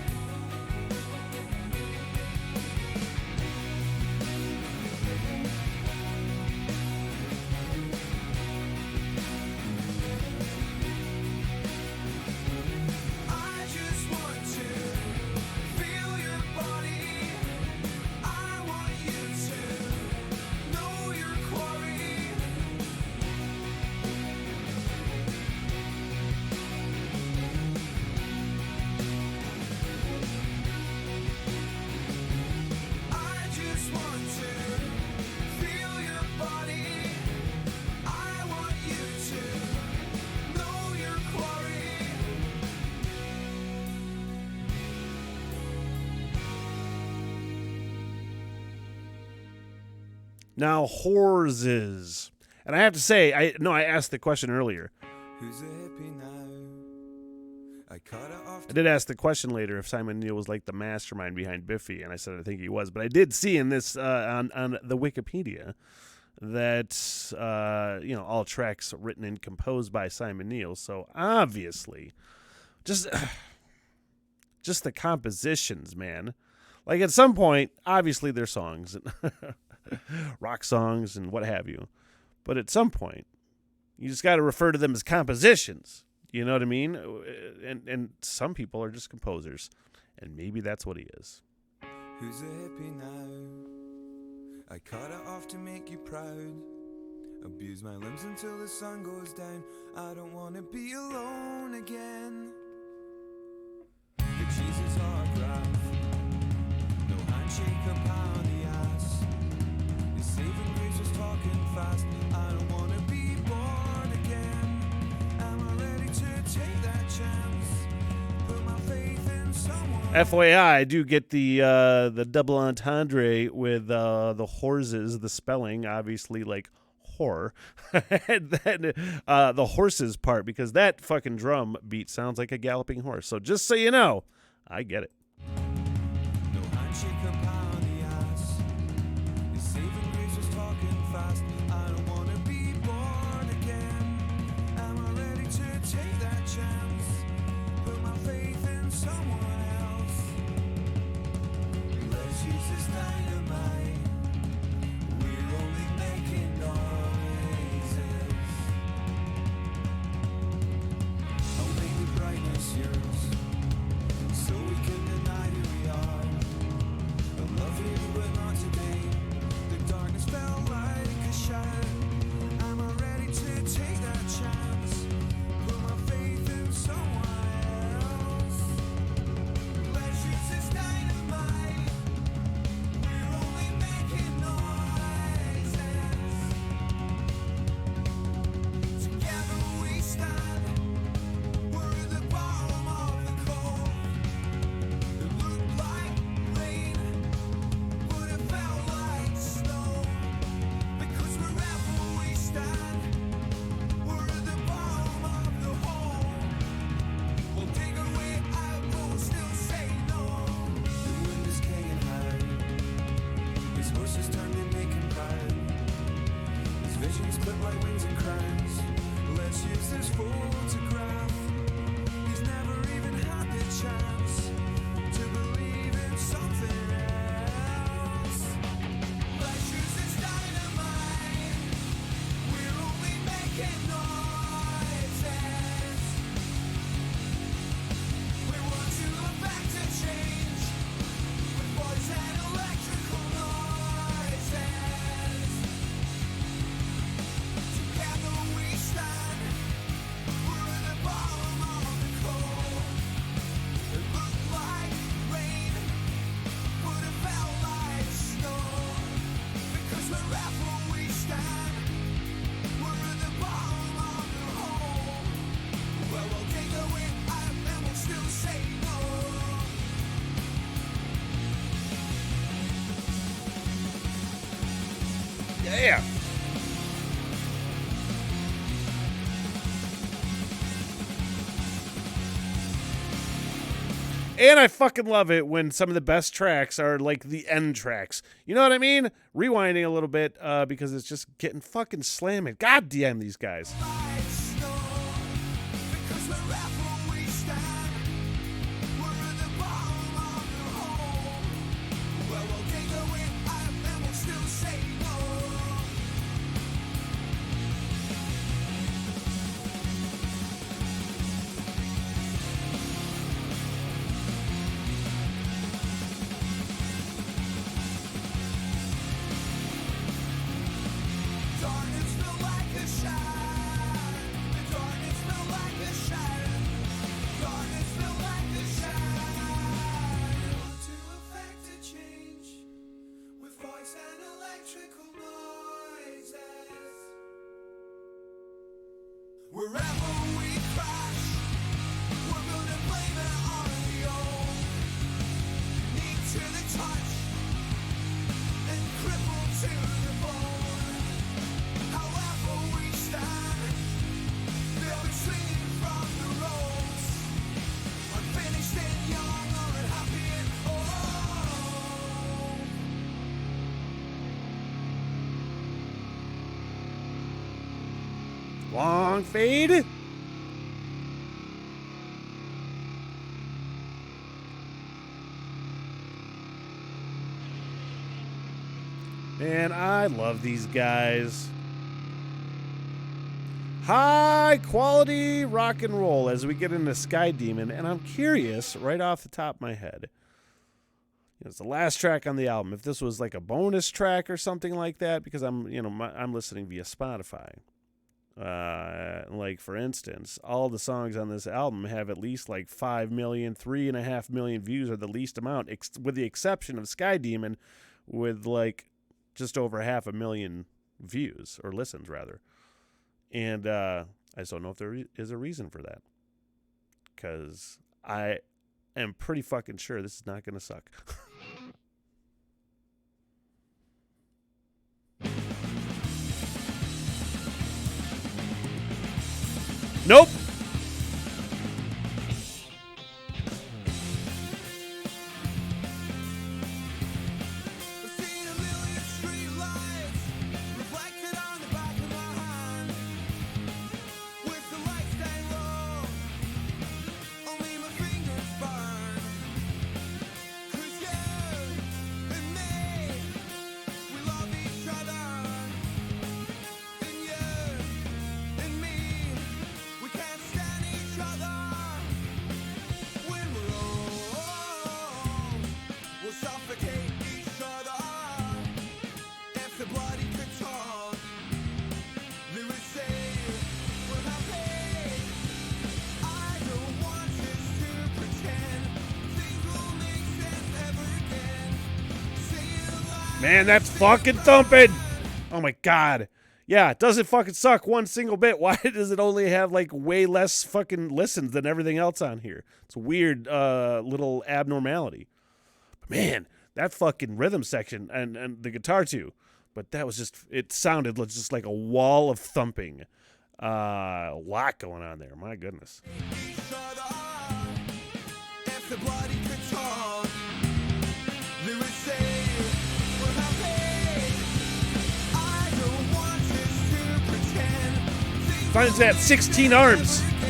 Now, horses. And I have to say, I asked the question earlier. Who's a hippie now? I cut it off. I did ask the question later if Simon Neil was like the mastermind behind Biffy, and I said I think he was. But I did see in this on the Wikipedia that all tracks written and composed by Simon Neil. So obviously, just the compositions, man. Like at some point, obviously they're songs, rock songs, and what have you. But at some point, you just got to refer to them as compositions. You know what I mean? And some people are just composers. And maybe that's what he is. Who's a hippie now? I cut it off to make you proud. Abuse my limbs until the sun goes down. I don't want to be alone again. The cheese is autograph. No handshake or pound the ass. The saving grace was talking fast. I don't want to be born again. Am I ready to take that chance? Put my faith in someone. FYI, I do get the double entendre with the horses, the spelling, obviously like whore, and then the horses part, because that fucking drum beat sounds like a galloping horse. So just so you know, I get it. No handshake or pound the ass. The saving grace was talking fast. I don't want to be born again. Am I ready to take that chance? Put my faith in someone else. Let's use this dynamite. We're only making noises. I'll make the brightness yours, so we can deny who we are. I love you, but not today. The darkness felt like a shadow. Am I ready to take that chance? Put my faith in someone else. Let's use this dynamite. We're only making noises. Together we stand. We're at the bottom of the cove. It looked like rain, but it felt like snow. Because wherever we stand, we're at the bottom of the hole. We'll dig our way out, but we'll still say no. The wind is hanging high. His horses turned and make him proud. His vision split like wings and crowns. Let's use this photograph. He's never even had the chance to believe in something else. Let's use this dynamite. We're only making noises. We want to affect a change with voice and electrical noises. Together we stand. We're at the bottom of the cold. It looked like rain, but it felt like snow. Because wherever we stand, we're at the bottom of the hole. Well, we'll dig our way out and we'll still say no. Yeah. And I fucking love it when some of the best tracks are like the end tracks. You know what I mean? Rewinding a little bit because it's just getting fucking slamming. God damn these guys. Like snow. Because wherever we stand, we're at the bottom of the hole. Well, we'll dig our way out and we'll still say no. Darkness felt like a shadow. The darkness felt like a shadow. Darkness felt like a shadow. Want to affect a change with voice and electrical noises. Wherever we crash, we're gonna blame it on the old. Need to the touch and crippled to the bone. Long fade. Man, I love these guys. High quality rock and roll as we get into Sky Demon, and I'm curious, right off the top of my head, it's the last track on the album. If this was like a bonus track or something like that, because I'm listening via Spotify. Like for instance, all the songs on this album have at least like 5 million, 3.5 million views, or the least amount, with the exception of Sky Demon, with like just over 500,000 views, or listens rather. And I just don't know if there is a reason for that, because I am pretty fucking sure this is not going to suck. Nope. I've seen a million street lights reflected on the back of my hand. With the lights staying low, only my fingers burn. 'Cause you and me, we love each other. And you and me, we can't stand each other. When we're old, we'll suffocate each other. If the bloody could talk, they would say we're happy. I don't want us to pretend things will make sense ever again. Say it loud. Man, that's fucking thumping. Oh my god. Yeah, it doesn't fucking suck one single bit. Why does it only have like way less fucking listens than everything else on here? It's a weird little abnormality. But man, that fucking rhythm section and the guitar too. But that was just, it sounded just like a wall of thumping. A lot going on there. My goodness. Each other. If the bloody could talk, they would say we're happy. I don't want us to pretend things Finds that 16 arms. again.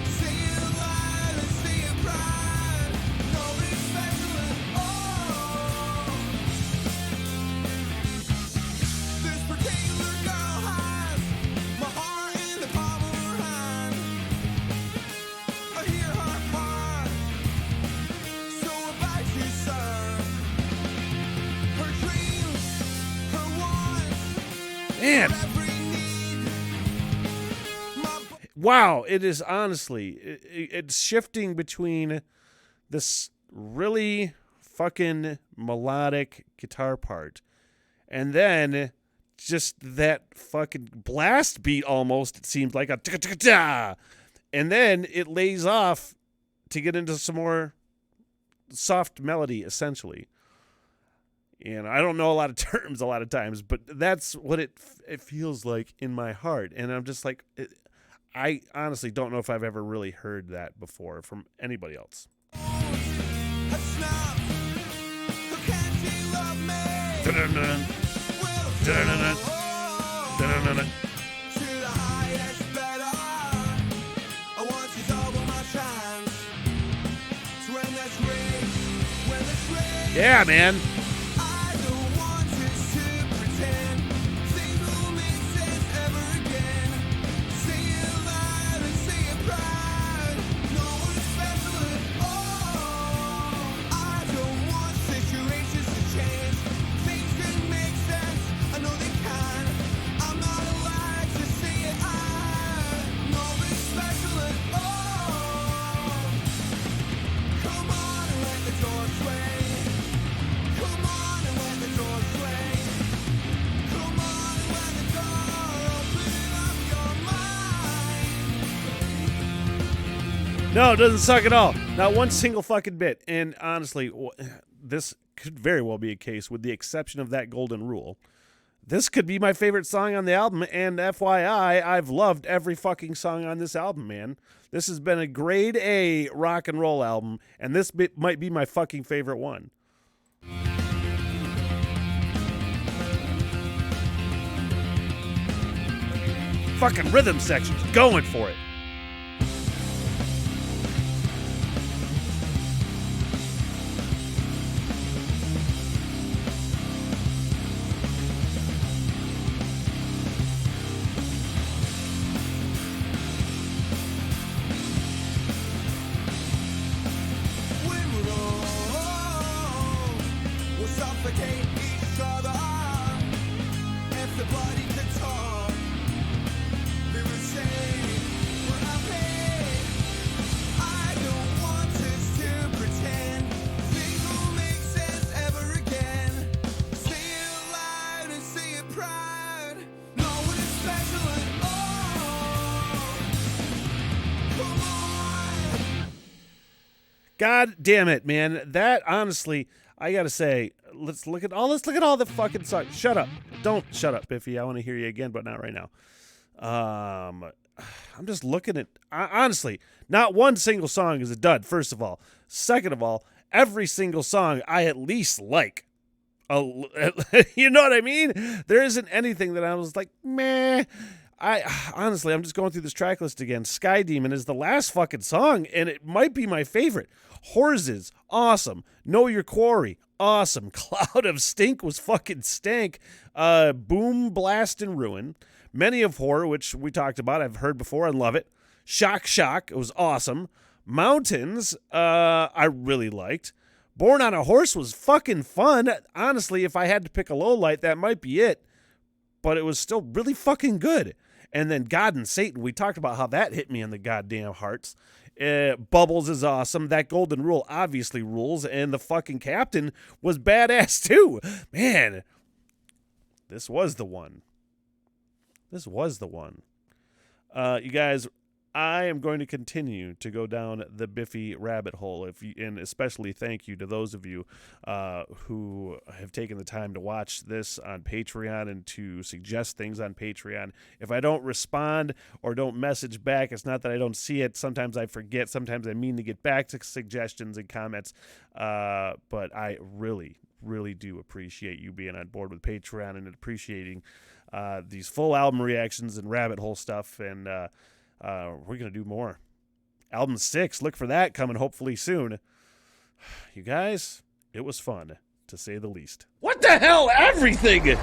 Say it loud and say it proud. Nobody's special at all. This particular girl has my heart in the palm of her hand. I hear her heart, so about you, sir. Her dreams, her wants, Man, every need. My wow, it is honestly, it's shifting between this really fucking melodic guitar part and then just that fucking blast beat almost, it seems like a ta-ta-ta-ta. And then it lays off to get into some more soft melody, essentially. And I don't know a lot of terms a lot of times, but that's what it feels like in my heart. And I'm just like, I honestly don't know if I've ever really heard that before from anybody else. a snap. Who can't she love me? Dun-dun-dun, Will dun-dun-dun, go dun-dun-dun. to the highest bidder. I want to double my chance. So when there's race, when there's race, Yeah, man. I don't want us to pretend things will make sense ever again. Say it loud and say it proud. No one's special at all. I don't want situations to change. Things can make sense. I know they can. I'm not allowed to say it out. Nobody's special at all. Come on and let the door swing. Come on and let the door swing. Come on and let the door open up your mind. No, it doesn't suck at all. Not one single fucking bit. And honestly, this could very well be a case, with the exception of that golden rule. This could be my favorite song on the album, and FYI, I've loved every fucking song on this album, man. This has been a grade A rock and roll album, and this might be my fucking favorite one. fucking rhythm section's going for it. When we're old, we'll suffocate each other. If the bloody guitar, they would say we're not paid. I don't want us to pretend things will make sense ever again. Say it loud and say it proud. No one is special at all. Come on. God damn it, man. That, honestly, I gotta say, let's look at all the fucking songs. Shut up. Don't shut up, Biffy. I want to hear you again, but not right now. I'm just looking at, honestly, not one single song is a dud, first of all. Second of all, every single song I at least like. You know what I mean? There isn't anything that I was like, meh. Honestly, I'm just going through this track list again. Sky Demon is the last fucking song, and it might be my favorite. Horses, awesome. Know Your Quarry, awesome. Cloud of Stink was fucking stank. Boom, Blast, and Ruin. Many of Horror, which we talked about, I've heard before, I love it. Shock, it was awesome. Mountains, I really liked. Born on a Horse was fucking fun. Honestly, if I had to pick a low light, that might be it. But it was still really fucking good. And then God and Satan, we talked about how that hit me in the goddamn hearts. Bubbles is awesome. That Golden Rule obviously rules. And the fucking Captain was badass too. Man, this was the one. This was the one. You guys, I am going to continue to go down the Biffy rabbit hole, and especially thank you to those of you who have taken the time to watch this on Patreon and to suggest things on Patreon. If I don't respond or don't message back, it's not that I don't see it. Sometimes I forget. Sometimes I mean to get back to suggestions and comments. But I really, really do appreciate you being on board with Patreon and appreciating these full album reactions and rabbit hole stuff. And we're going to do more. Album 6, look for that coming hopefully soon. You guys, it was fun, to say the least. What the hell? Everything!